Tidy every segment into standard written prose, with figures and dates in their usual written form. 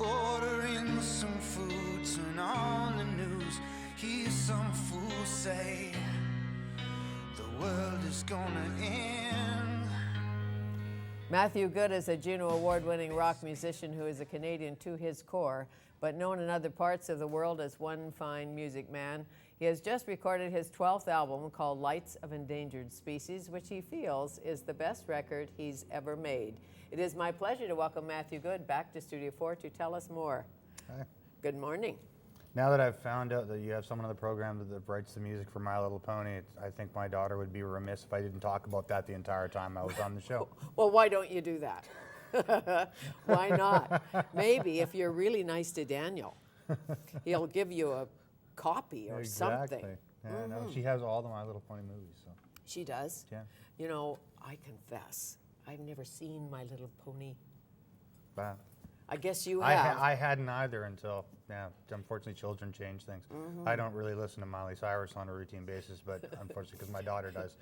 ordering some food, turn on the news, hear some fool say the world is gonna end. Matthew Good is a Juno Award-winning rock musician who is a Canadian to his core, but known in other parts of the world as one fine music man. He has just recorded his 12th album called Lights of Endangered Species, which he feels is the best record he's ever made. It is my pleasure to welcome Matthew Good back to Studio 4 to tell us more. Hi. Good morning. Now that I've found out that you have someone on the program that writes the music for My Little Pony, I think my daughter would be remiss if I didn't talk about that the entire time I was on the show. Well, why don't you do that? Why not? Maybe if you're really nice to Daniel, he'll give you a copy or Exactly. something. Yeah, no, she has all the My Little Pony movies. So. She does? Yeah. You know, I confess, I've never seen My Little Pony. Wow. I guess you have. I hadn't either until, unfortunately children change things. I don't really listen to Miley Cyrus on a routine basis, but unfortunately because my daughter does,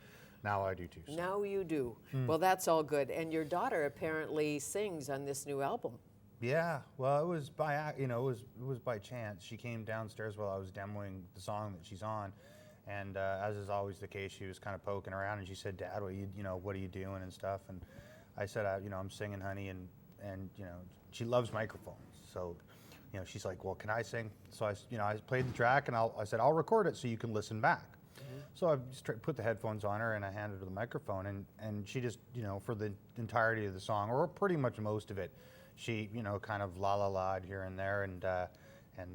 now I do too. So. Now you do. Well, that's all good. And your daughter apparently sings on this new album. Yeah, well, it was by it was by chance. She came downstairs while I was demoing the song that she's on, and as is always the case, she was kind of poking around, and she said, "Dad, what are you doing and stuff?" And I said, "I'm singing, honey," and she loves microphones, so she's like, "Well, can I sing?" So I played the track, and I said, "I'll record it so you can listen back." So I just put the headphones on her, and I handed her the microphone, and she just for the entirety of the song, or pretty much most of it. She, kind of la-la-la'd here and there, and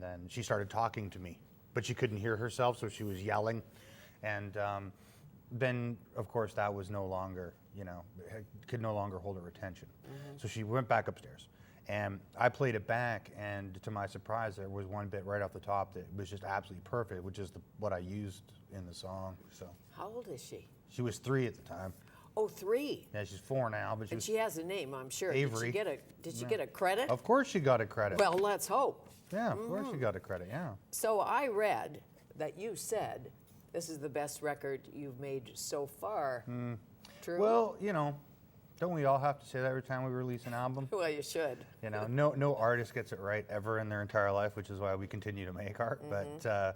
then she started talking to me. But she couldn't hear herself, so she was yelling. And then, of course, that was no longer, could no longer hold her attention. So she went back upstairs. And I played it back, and to my surprise, there was one bit right off the top that was just absolutely perfect, which is what I used in the song. So. How old is she? She was 3 at the time. Oh, 3. Yeah, she's 4 now, but she has a name, I'm sure. Avery. Did she get a credit? Of course she got a credit. Well, let's hope. Yeah, of course she got a credit, yeah. So I read that you said this is the best record you've made so far. True? Well, don't we all have to say that every time we release an album? Well, you should. No artist gets it right ever in their entire life, which is why we continue to make art. But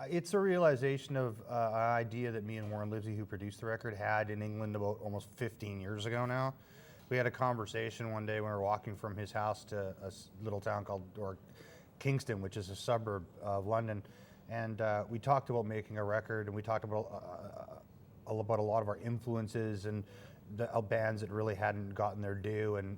it's a realization of an idea that me and Warren Livesey, who produced the record, had in England about almost 15 years ago now. We had a conversation one day when we were walking from his house to a little town called Kingston, which is a suburb of London, and we talked about making a record, and we talked about a lot of our influences and the bands that really hadn't gotten their due and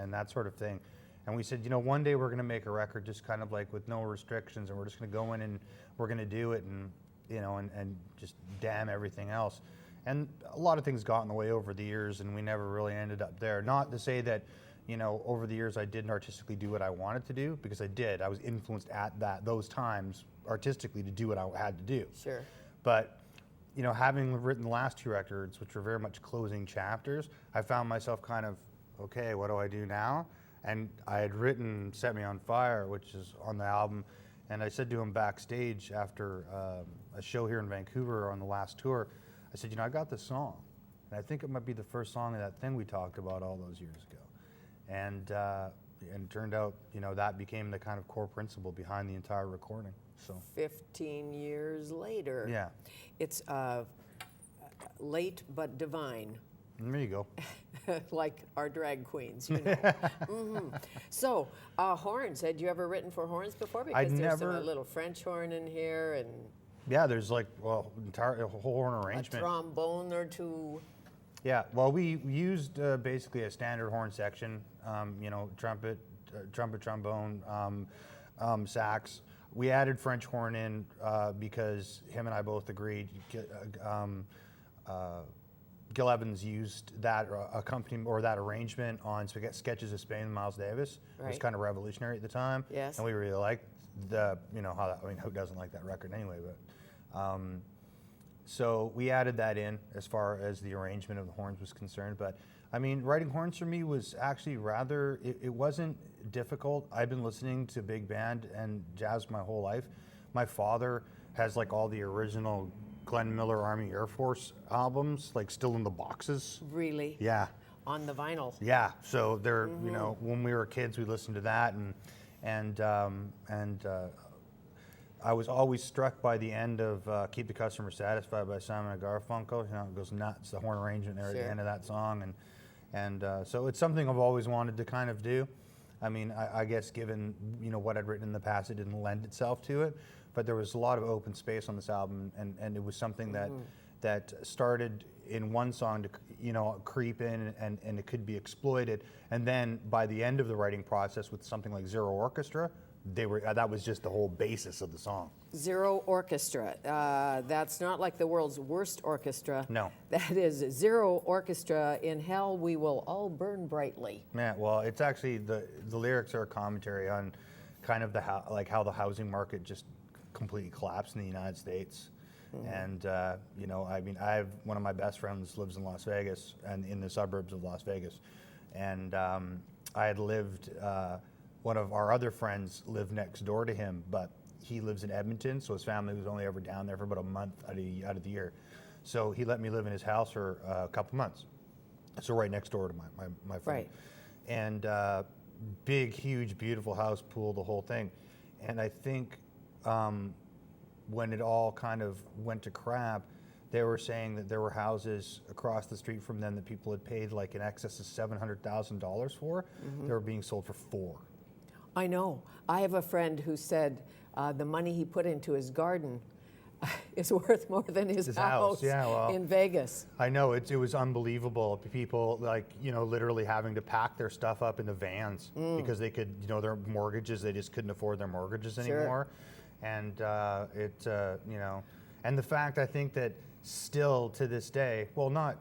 that sort of thing. And we said, one day we're going to make a record just kind of like with no restrictions, and we're just going to go in and we're going to do it, and and just damn everything else. And a lot of things got in the way over the years, and we never really ended up there. Not to say that, over the years I didn't artistically do what I wanted to do, because I did. I was influenced at those times artistically to do what I had to do. Sure. But having written the last 2 records, which were very much closing chapters, I found myself kind of, okay, what do I do now? And I had written Set Me on Fire, which is on the album, and I said to him backstage after a show here in Vancouver on the last tour, I said, I got this song, and I think it might be the first song of that thing we talked about all those years ago. And it turned out, that became the kind of core principle behind the entire recording. So 15 years later. Yeah. It's late but divine. There you go. Like our drag queens, So, horns. Had you ever written for horns before? Because there's a little French horn in here, and yeah, there's a whole horn arrangement. A trombone or 2. Yeah, well, we used basically a standard horn section. Trumpet, trombone, sax. We added French horn in because him and I both agreed. Gil Evans used that accompaniment or that arrangement on Sketches of Spain and Miles Davis. Right. It was kind of revolutionary at the time. Yes. And we really liked how that, who doesn't like that record anyway, but so we added that in as far as the arrangement of the horns was concerned. But writing horns for me was actually it wasn't difficult. I've been listening to big band and jazz my whole life. My father has all the original Glenn Miller Army Air Force albums, still in the boxes. Really? Yeah. on the vinyl. Yeah, so there, you know, when we were kids, we listened to that, and I was always struck by the end of "Keep the Customer Satisfied" by Simon and Garfunkel. You know, it goes nuts, the horn arrangement there at the end of that song, and so it's something I've always wanted to kind of do. I mean, I guess given, you know, what I'd written in the past, it didn't lend itself to it, but there was a lot of open space on this album, and it was something that started in one song to, you know, creep in, and it could be exploited, and then by the end of the writing process with something like Zero Orchestra, that was just the whole basis of the song. Zero Orchestra. That's not like the world's worst orchestra. No. That is Zero Orchestra. In hell we will all burn brightly. Yeah, well, it's actually the lyrics are a commentary on kind of how the housing market just completely collapsed in the United States. And you know, I mean, one of my best friends lives in Las Vegas, and in the suburbs of Las Vegas, and I had lived. One of our other friends lived next door to him, but he lives in Edmonton, so his family was only ever down there for about a month out of the year. So he let me live in his house for a couple months. So right next door to my friend. Right. And big, huge, beautiful house, pool, the whole thing. And I think when it all kind of went to crap, they were saying that there were houses across the street from them that people had paid like in excess of $700,000 for. They were being sold for $4. I know. I have a friend who said the money he put into his garden is worth more than his house in Vegas. I know, it was unbelievable. People, like, you know, literally having to pack their stuff up into vans because they could, you know, their mortgages, they just couldn't afford their mortgages anymore. And you know, and the fact, I think that still to this day, well, no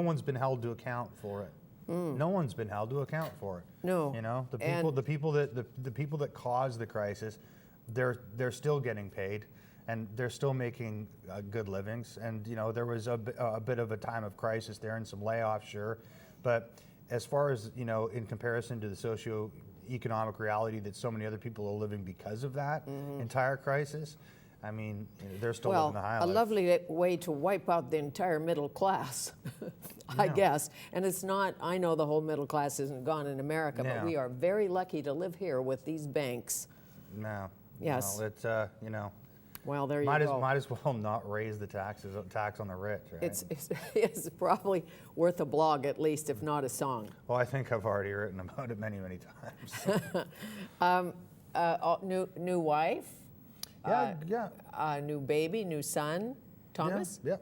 one's been held to account for it. No one's been held to account for it. No. You know, the people that caused the crisis, they're still getting paid, and they're still making good livings. And you know, there was a bit of a time of crisis there and some layoffs, sure, but as far as, you know, in comparison to the socio-economic reality that so many other people are living because of that entire crisis, I mean, they're still living the high life. A lovely way to wipe out the entire middle class, I guess. And it's not, I know the whole middle class isn't gone in America, but we are very lucky to live here with these banks. No. Yes. No, it's, you know. Well, there you go. Might as well not raise the tax on the rich, right? It's probably worth a blog at least, if not a song. Well, I think I've already written about it many, many times. New wife? Yeah. New baby, new son, Thomas? Yeah.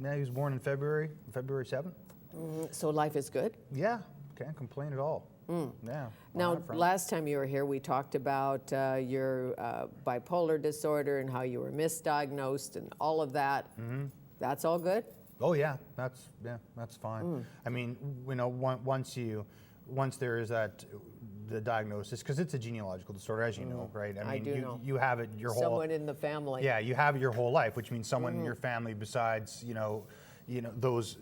Yeah, he was born in February 7th. So life is good? Yeah, can't complain at all. Yeah. Now, last time you were here, we talked about your bipolar disorder and how you were misdiagnosed and all of that. That's all good? Oh yeah, that's fine. I mean, you know, once there is the diagnosis, because it's a genealogical disorder, as you know, right? I mean, know. You have it your whole. Someone in the family. Yeah, you have it your whole life, which means someone in your family besides, you know, those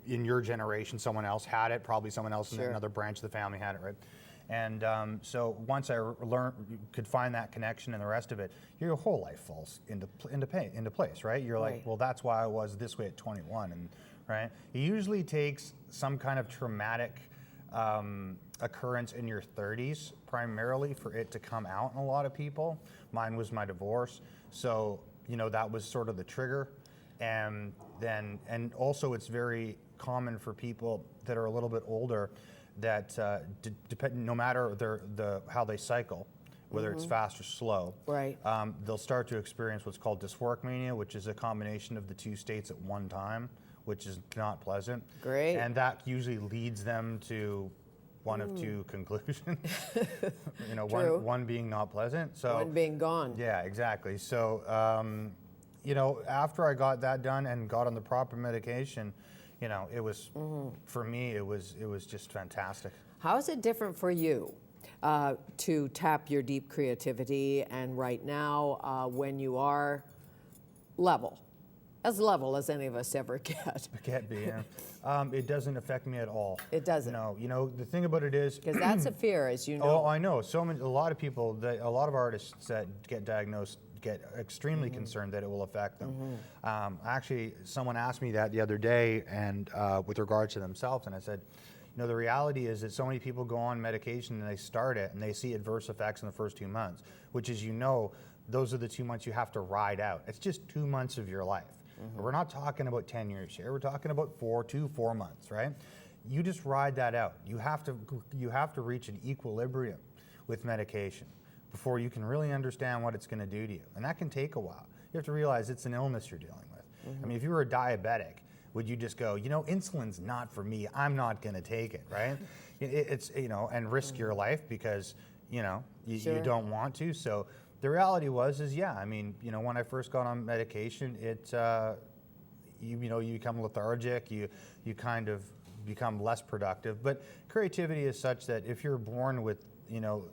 in your generation, someone else had it. Probably someone else in another branch of the family had it, right? And so once I could find that connection and the rest of it, your whole life falls into place, right? You're like, well, that's why I was this way at 21, and right. It usually takes some kind of traumatic occurrence in your 30s primarily for it to come out in a lot of people. Mine was my divorce, so you know that was sort of the trigger, and also it's very common for people that are a little bit older that no matter how they cycle, whether it's fast or slow, right, they'll start to experience what's called dysphoric mania, which is a combination of the two states at one time, which is not pleasant. Great. And that usually leads them to one of two conclusions. You know, one being not pleasant. So one being gone. Yeah, exactly. So, you know, after I got that done and got on the proper medication, you know, it was for me. It was just fantastic. How is it different for you to tap your deep creativity and right now when you are level as any of us ever get? It can't be. Yeah. It doesn't affect me at all. It doesn't. No. You know, the thing about it is because that's a fear, as you know. Oh, I know. A lot of people, a lot of artists that get get extremely concerned that it will affect them. Actually, someone asked me that the other day, and with regards to themselves, and I said, you know, the reality is that so many people go on medication and they start it and they see adverse effects in the first 2 months, which is, you know, those are the 2 months you have to ride out. It's just 2 months of your life. We're not talking about 10 years here. We're talking about 4 months, right? You just ride that out. You have to reach an equilibrium with medication before you can really understand what it's going to do to you. And that can take a while. You have to realize it's an illness you're dealing with. I mean, if you were a diabetic, would you just go, you know, insulin's not for me, I'm not going to take it, right? It's, you know, and risk your life because, you know, you don't want to. So the reality is yeah, I mean, you know, when I first got on medication, it, you know, you become lethargic, you kind of become less productive. But creativity is such that if you're born with, you know,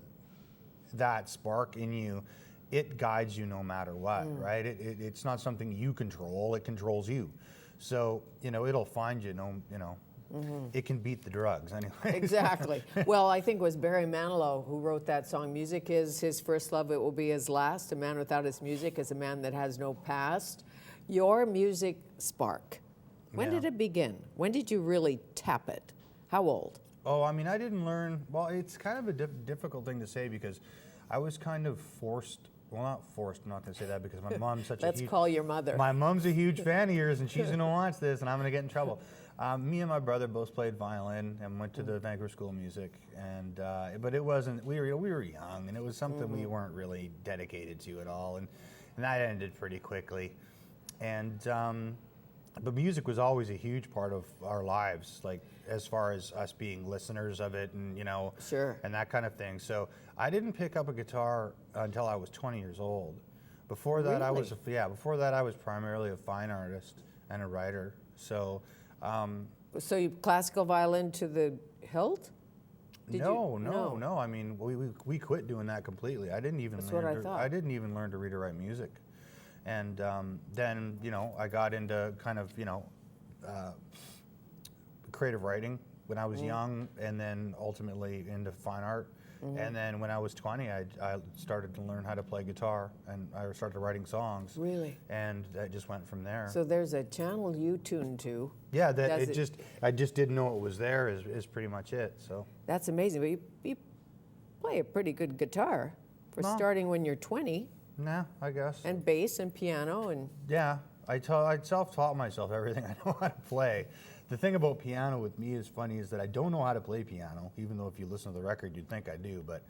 that spark in you, it guides you no matter what, right? It's not something you control, it controls you. So, you know, it'll find you, you know, it can beat the drugs anyway. Exactly. Well, I think it was Barry Manilow who wrote that song, Music is his first love, it will be his last. A man without his music is a man that has no past. Your music spark, when did it begin? When did you really tap it? How old? Oh, I mean, I didn't learn, well, it's kind of a difficult thing to say because I was kind of forced. Well, not forced, I'm not going to say that because my mom's such a huge... Let's call your mother. My mom's a huge fan of yours and she's going to watch this and I'm going to get in trouble. Me and my brother both played violin and went to the Vancouver School of Music. And, but it wasn't, we were young and it was something we weren't really dedicated to at all. And that ended pretty quickly. And, but music was always a huge part of our lives, like as far as us being listeners of it and, you know, and that kind of thing. So I didn't pick up a guitar until I was 20 years old. Before that, before that I was primarily a fine artist and a writer. So, so you classical violin to the hilt? No. I mean, we quit doing that completely. I didn't even I didn't even learn to read or write music. And then, you know, I got into kind of, you know, creative writing when I was young, and then ultimately into fine art. And then when I was 20, I started to learn how to play guitar, and I started writing songs. Really? And that just went from there. So there's a channel you tune to. Yeah, I just didn't know it was there is pretty much it. So that's amazing. But you play a pretty good guitar for starting when you're 20. Nah, I guess. And bass and piano and... Yeah, I self-taught myself everything I know how to play. The thing about piano with me is funny is that I don't know how to play piano, even though if you listen to the record, you'd think I do. But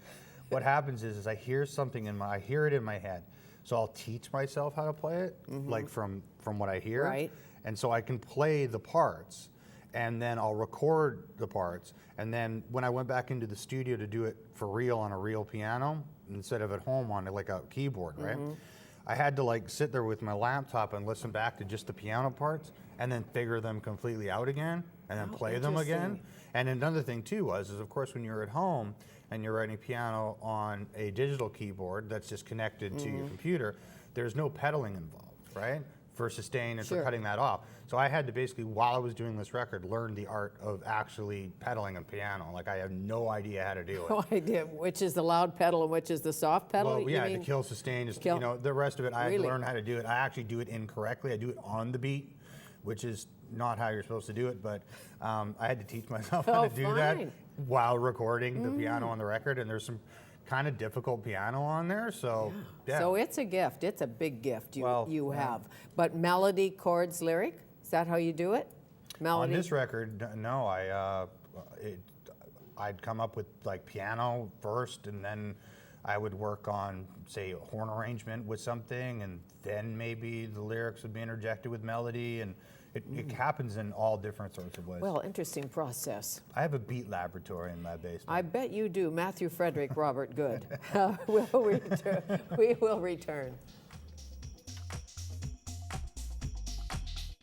what happens is I hear something I hear it in my head. So I'll teach myself how to play it, like from what I hear. Right. And so I can play the parts, and then I'll record the parts. And then when I went back into the studio to do it for real on a real piano, instead of at home on like a keyboard, right? I had to like sit there with my laptop and listen back to just the piano parts and then figure them completely out again and then play them again. And another thing too is of course when you're at home and you're writing piano on a digital keyboard that's just connected to your computer, there's no pedaling involved, right? For sustain and for cutting that off. So I had to basically, while I was doing this record, learn the art of actually pedaling a piano. Like I have no idea how to do it. No idea. Which is the loud pedal and which is the soft pedal? Well, yeah, to kill, sustain, just, you know, the rest of it, I had to learn how to do it. I actually do it incorrectly. I do it on the beat, which is not how you're supposed to do it, but I had to teach myself how to do that while recording the piano on the record, and there's some kind of difficult piano on there, so yeah. So it's a gift. It's a big gift you have. But melody, chords, lyric, is that how you do it? Melody? On this record, no. I'd come up with like piano first, and then I would work on, say, a horn arrangement with something, and then maybe the lyrics would be interjected with melody, and it happens in all different sorts of ways. Well, interesting process. I have a beat laboratory in my basement. I bet you do. Matthew Frederick, Robert Good. We will return.